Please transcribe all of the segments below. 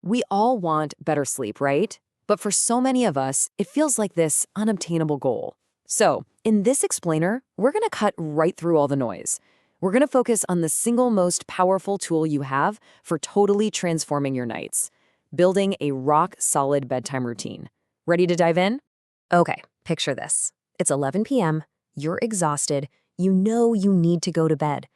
We all want better sleep, right? But for so many of us, it feels like this unobtainable goal. So, in this explainer, we're going to cut right through all the noise. We're going to focus on the single most powerful tool you have for totally transforming your nights, building a rock-solid bedtime routine. Ready to dive in? Okay, picture this. It's 11 p.m., you're exhausted, you know you need to go to bed.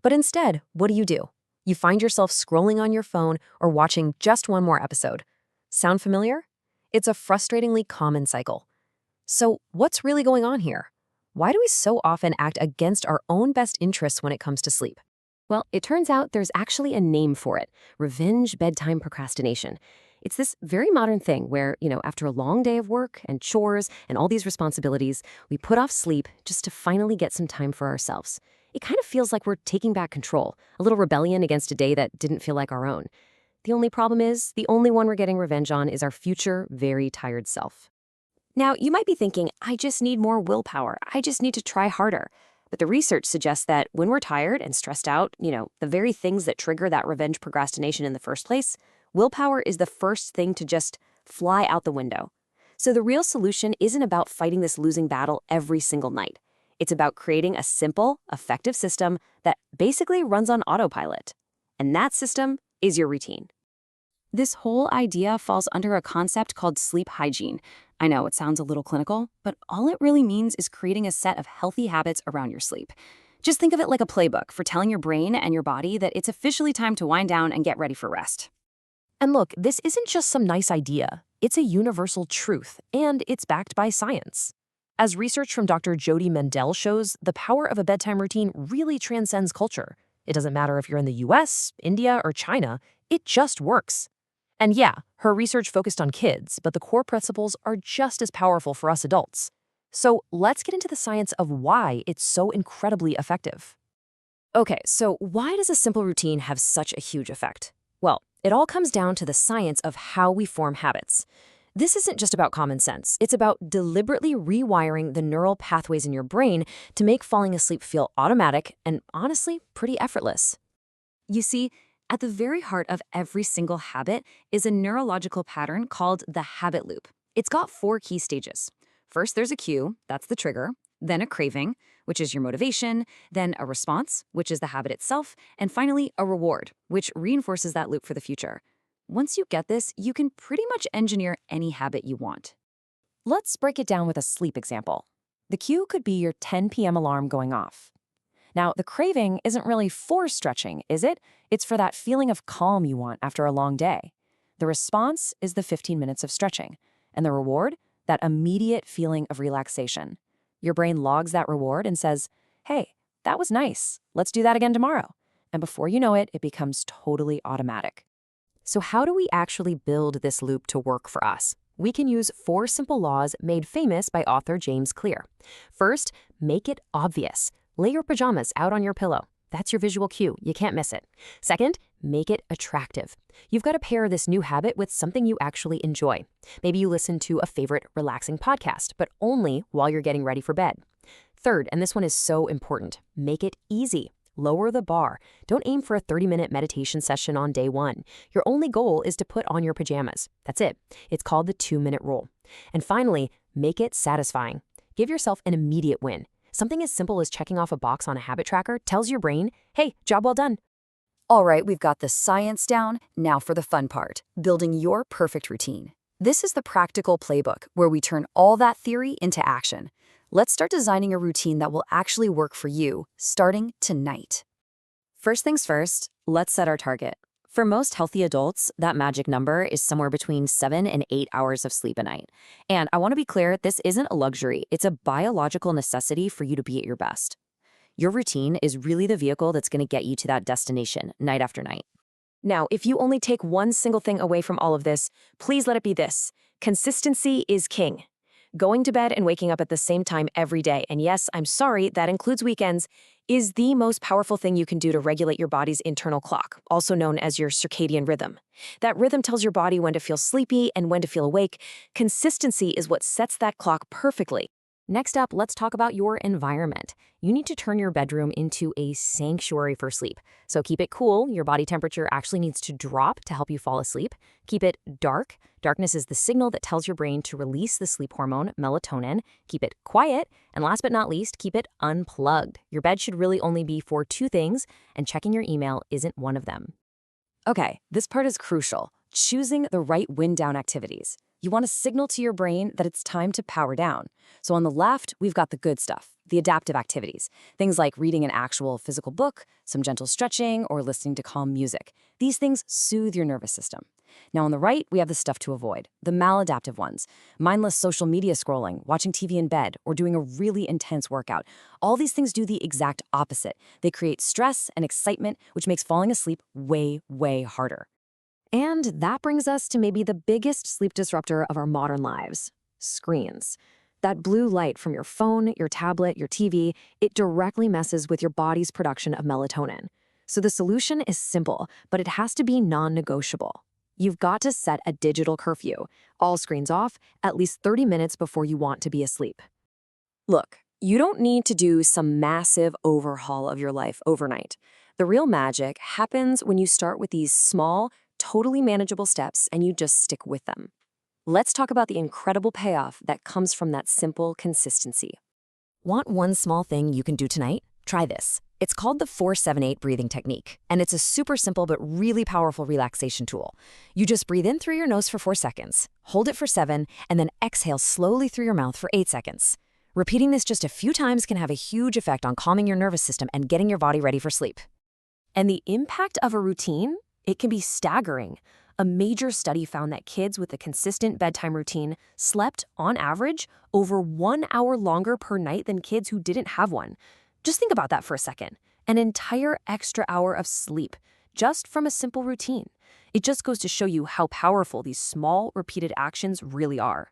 But instead, what do? You find yourself scrolling on your phone or watching just one more episode. Sound familiar? It's a frustratingly common cycle. So, what's really going on here? Why do we so often act against our own best interests when it comes to sleep? Well, it turns out there's actually a name for it: revenge bedtime procrastination. It's this very modern thing where, after a long day of work and chores and all these responsibilities, we put off sleep just to finally get some time for ourselves. It kind of feels like we're taking back control, a little rebellion against a day that didn't feel like our own. The only problem is, the only one we're getting revenge on is our future, very tired self. Now, you might be thinking, I just need more willpower. I just need to try harder. But the research suggests that when we're tired and stressed out, the very things that trigger that revenge procrastination in the first place, willpower is the first thing to just fly out the window. So the real solution isn't about fighting this losing battle every single night. It's about creating a simple, effective system that basically runs on autopilot. And that system is your routine. This whole idea falls under a concept called sleep hygiene. I know it sounds a little clinical, but all it really means is creating a set of healthy habits around your sleep. Just think of it like a playbook for telling your brain and your body that it's officially time to wind down and get ready for rest. And look, this isn't just some nice idea. It's a universal truth, and it's backed by science. As research from Dr. Jody Mendel shows, the power of a bedtime routine really transcends culture. It doesn't matter if you're in the US, India, or China, it just works. And yeah, her research focused on kids, but the core principles are just as powerful for us adults. So let's get into the science of why it's so incredibly effective. Okay, so why does a simple routine have such a huge effect? Well, it all comes down to the science of how we form habits. This isn't just about common sense. It's about deliberately rewiring the neural pathways in your brain to make falling asleep feel automatic and, honestly, pretty effortless. You see, at the very heart of every single habit is a neurological pattern called the habit loop. It's got 4 key stages. First, there's a cue, that's the trigger, then a craving, which is your motivation, then a response, which is the habit itself, and finally, a reward, which reinforces that loop for the future. Once you get this, you can pretty much engineer any habit you want. Let's break it down with a sleep example. The cue could be your 10 p.m. alarm going off. Now, the craving isn't really for stretching, is it? It's for that feeling of calm you want after a long day. The response is the 15 minutes of stretching, and the reward, that immediate feeling of relaxation. Your brain logs that reward and says, hey, that was nice. Let's do that again tomorrow. And before you know it, it becomes totally automatic. So how do we actually build this loop to work for us? We can use 4 simple laws made famous by author James Clear. First, make it obvious. Lay your pajamas out on your pillow. That's your visual cue. You can't miss it. Second, make it attractive. You've got to pair this new habit with something you actually enjoy. Maybe you listen to a favorite relaxing podcast, but only while you're getting ready for bed. Third, and this one is so important, make it easy. Lower the bar. Don't aim for a 30-minute meditation session on day 1. Your only goal is to put on your pajamas. That's it. It's called the 2-minute rule. And finally, make it satisfying. Give yourself an immediate win. Something as simple as checking off a box on a habit tracker tells your brain, hey, job well done. All right, we've got the science down. Now for the fun part, building your perfect routine. This is the practical playbook where we turn all that theory into action. Let's start designing a routine that will actually work for you, starting tonight. First things first, let's set our target. For most healthy adults, that magic number is somewhere between 7 and 8 hours of sleep a night. And I want to be clear, this isn't a luxury. It's a biological necessity for you to be at your best. Your routine is really the vehicle that's going to get you to that destination, night after night. Now, if you only take one single thing away from all of this, please let it be this: consistency is king. Going to bed and waking up at the same time every day, and yes, I'm sorry, that includes weekends, is the most powerful thing you can do to regulate your body's internal clock, also known as your circadian rhythm. That rhythm tells your body when to feel sleepy and when to feel awake. Consistency is what sets that clock perfectly. Next up, let's talk about your environment. You need to turn your bedroom into a sanctuary for sleep. So keep it cool. Your body temperature actually needs to drop to help you fall asleep. Keep it dark. Darkness is the signal that tells your brain to release the sleep hormone, melatonin. Keep it quiet. And last but not least, keep it unplugged. Your bed should really only be for two things, and checking your email isn't one of them. Okay, this part is crucial. Choosing the right wind down activities. You want to signal to your brain that it's time to power down. So on the left, we've got the good stuff, the adaptive activities. Things like reading an actual physical book, some gentle stretching, or listening to calm music. These things soothe your nervous system. Now on the right, we have the stuff to avoid, the maladaptive ones. Mindless social media scrolling, watching TV in bed, or doing a really intense workout. All these things do the exact opposite. They create stress and excitement, which makes falling asleep way, way harder. And that brings us to maybe the biggest sleep disruptor of our modern lives: screens. That blue light from your phone, your tablet, your TV, it directly messes with your body's production of melatonin. So the solution is simple, but it has to be non-negotiable. You've got to set a digital curfew, all screens off, at least 30 minutes before you want to be asleep. Look, you don't need to do some massive overhaul of your life overnight. The real magic happens when you start with these small, totally manageable steps and you just stick with them. Let's talk about the incredible payoff that comes from that simple consistency. Want one small thing you can do tonight? Try this. It's called the 4-7-8 breathing technique, and it's a super simple but really powerful relaxation tool. You just breathe in through your nose for 4 seconds, hold it for 7, and then exhale slowly through your mouth for 8 seconds. Repeating this just a few times can have a huge effect on calming your nervous system and getting your body ready for sleep. And the impact of a routine? It can be staggering. A major study found that kids with a consistent bedtime routine slept, on average, over 1 hour longer per night than kids who didn't have one. Just think about that for a second. An entire extra hour of sleep, just from a simple routine. It just goes to show you how powerful these small, repeated actions really are.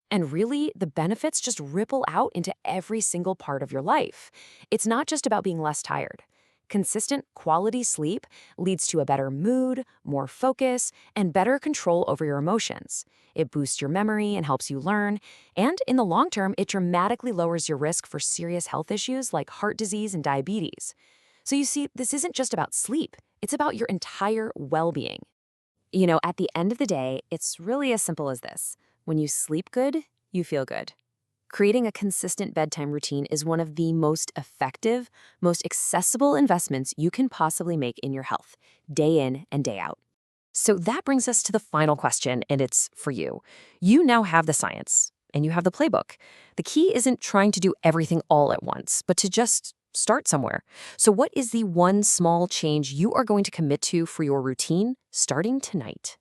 And really, the benefits just ripple out into every single part of your life. It's not just about being less tired. Consistent quality sleep leads to a better mood, more focus, and better control over your emotions. It boosts your memory and helps you learn, and in the long term, it dramatically lowers your risk for serious health issues like heart disease and diabetes. So you see, this isn't just about sleep, it's about your entire well-being. At the end of the day, it's really as simple as this. When you sleep good, you feel good. Creating a consistent bedtime routine is one of the most effective, most accessible investments you can possibly make in your health, day in and day out. So that brings us to the final question, and it's for you. You now have the science, and you have the playbook. The key isn't trying to do everything all at once, but to just start somewhere. So what is the one small change you are going to commit to for your routine starting tonight?